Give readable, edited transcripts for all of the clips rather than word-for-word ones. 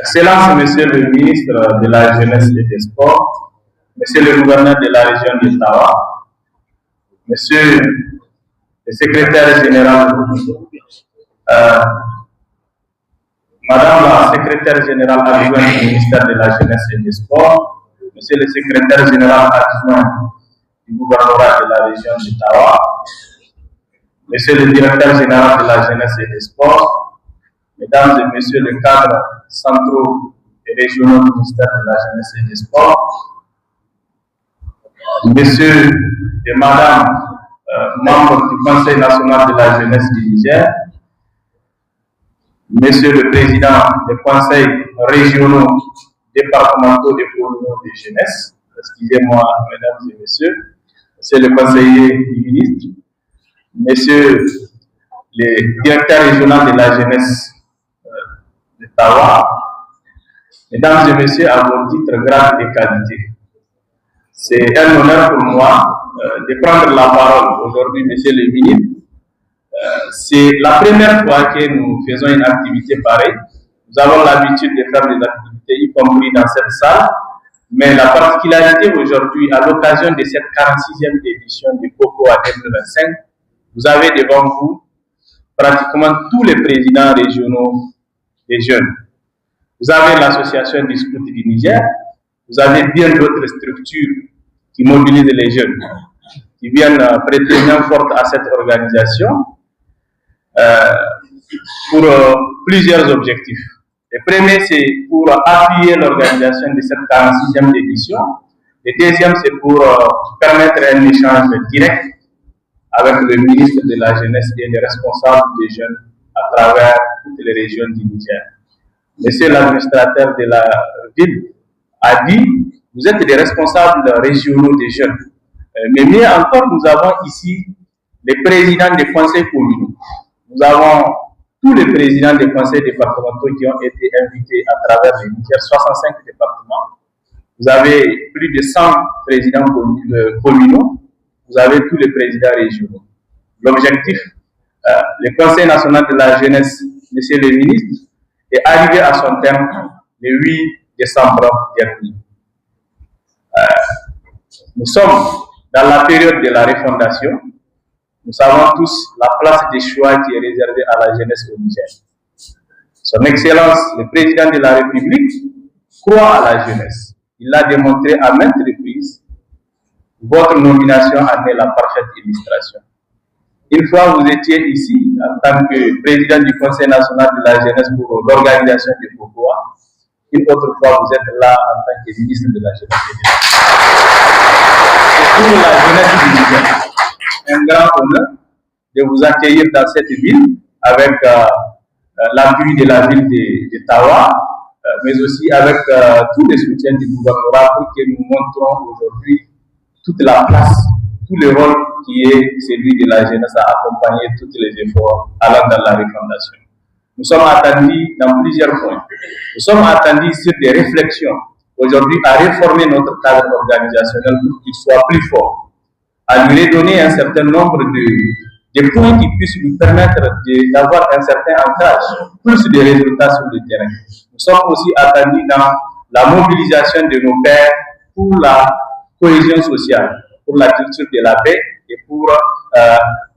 Excellence, Monsieur le ministre de la Jeunesse et des Sports, Monsieur le gouverneur de la région d'Ottawa, Monsieur le secrétaire général, Madame la secrétaire générale adjointe du ministère de la Jeunesse et des Sports, Monsieur le secrétaire général adjoint du gouvernorat de la région d'Ottawa, Monsieur le directeur général de la Jeunesse et des Sports, Mesdames et Messieurs les cadres centraux et régionaux du ministère de la Jeunesse et des Sports, Messieurs et Madame membres du Conseil national de la jeunesse du Niger, Monsieur le Président des conseils régionaux, départementaux et communaux de jeunesse, excusez-moi, Mesdames et Messieurs, Monsieur le conseiller du ministre, Messieurs les directeurs régionaux de la jeunesse d'Ottawa, Mesdames et Messieurs, à vos titres, grades et qualités. C'est un honneur pour moi de prendre la parole aujourd'hui, Monsieur le ministre. C'est la première fois que nous faisons une activité pareille. Nous avons l'habitude de faire des activités, y compris dans cette salle. Mais la particularité aujourd'hui, à l'occasion de cette 46e édition du COCOA 2025, vous avez devant vous pratiquement tous les présidents régionaux des jeunes. Vous avez l'association des scouts du Niger, vous avez bien d'autres structures qui mobilisent les jeunes, qui viennent prêter main forte à cette organisation pour plusieurs objectifs. Le premier, c'est pour appuyer l'organisation de cette 46e édition. Le deuxième, c'est pour permettre un échange direct avec le ministre de la Jeunesse et les responsables des jeunes à travers toutes les régions du Niger. Monsieur l'administrateur de la ville a dit, vous êtes des responsables régionaux des jeunes. Mais mieux encore, nous avons ici les présidents des conseils communaux. Nous avons tous les présidents des conseils départementaux qui ont été invités à travers le Niger, 65 départements. Vous avez plus de 100 présidents communaux. Vous avez tous les présidents régionaux. L'objectif, le Conseil national de la jeunesse, Monsieur le ministre, est arrivé à son terme le 8 décembre dernier. Nous sommes dans la période de la refondation. Nous savons tous la place des choix qui est réservée à la jeunesse au Niger. Son Excellence, le Président de la République, croit à la jeunesse. Il l'a démontré à maintes reprises. Votre nomination en est la parfaite illustration. Une fois, vous étiez ici en tant que Président du Conseil national de la jeunesse pour l'organisation du COCOA. Une autre fois, vous êtes là en tant que ministre de la jeunesse. C'est pour la jeunesse du Niger un grand honneur de vous accueillir dans cette ville avec l'appui de la ville d'Ottawa, mais aussi avec tous les soutiens du gouvernement pour que nous montrons aujourd'hui toute la place, tout le rôle qui est celui de la jeunesse à accompagner tous les efforts allant dans la refondation. Nous sommes attendus dans plusieurs points. Nous sommes attendus sur des réflexions aujourd'hui à réformer notre cadre organisationnel pour qu'il soit plus fort, à lui redonner un certain nombre de points qui puissent lui permettre d'avoir un certain ancrage, plus de résultats sur le terrain. Nous sommes aussi attendus dans la mobilisation de nos pairs pour la cohésion sociale, pour la culture de la paix et pour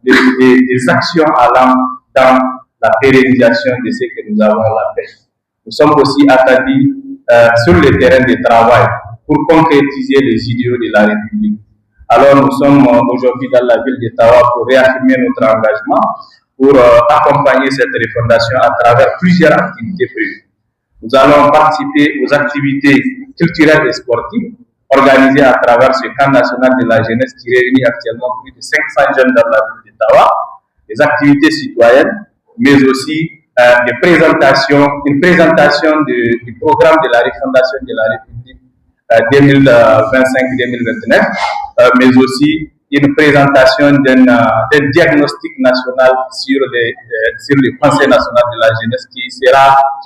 des actions allant dans la pérennisation de ce que nous avons la paix. Nous sommes aussi attendus sur le terrain de travail pour concrétiser les idéaux de la République. Alors nous sommes aujourd'hui dans la ville d'Ottawa pour réaffirmer notre engagement, pour accompagner cette refondation à travers plusieurs activités prévues. Nous allons participer aux activités culturelles et sportives organisées à travers ce camp national de la jeunesse qui réunit actuellement plus de 500 jeunes dans la ville d'Ottawa, des activités citoyennes, mais aussi une présentation du programme de la refondation de la République 2025-2029, mais aussi une présentation d'un diagnostic national sur le Conseil national de la jeunesse qui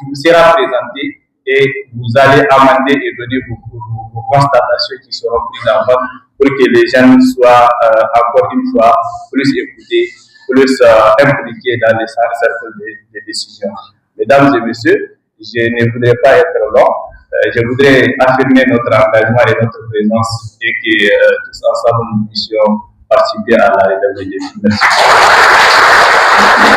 vous sera présenté et vous allez amender et donner vos constatations qui seront prises en compte pour que les jeunes soient encore une fois plus écoutés, plus impliqués dans les cercles de décision. Mesdames et messieurs, je ne voudrais pas être long. Je voudrais affirmer notre engagement et notre présence et que tous ensemble nous puissions participer à la rédaction des défis. Merci.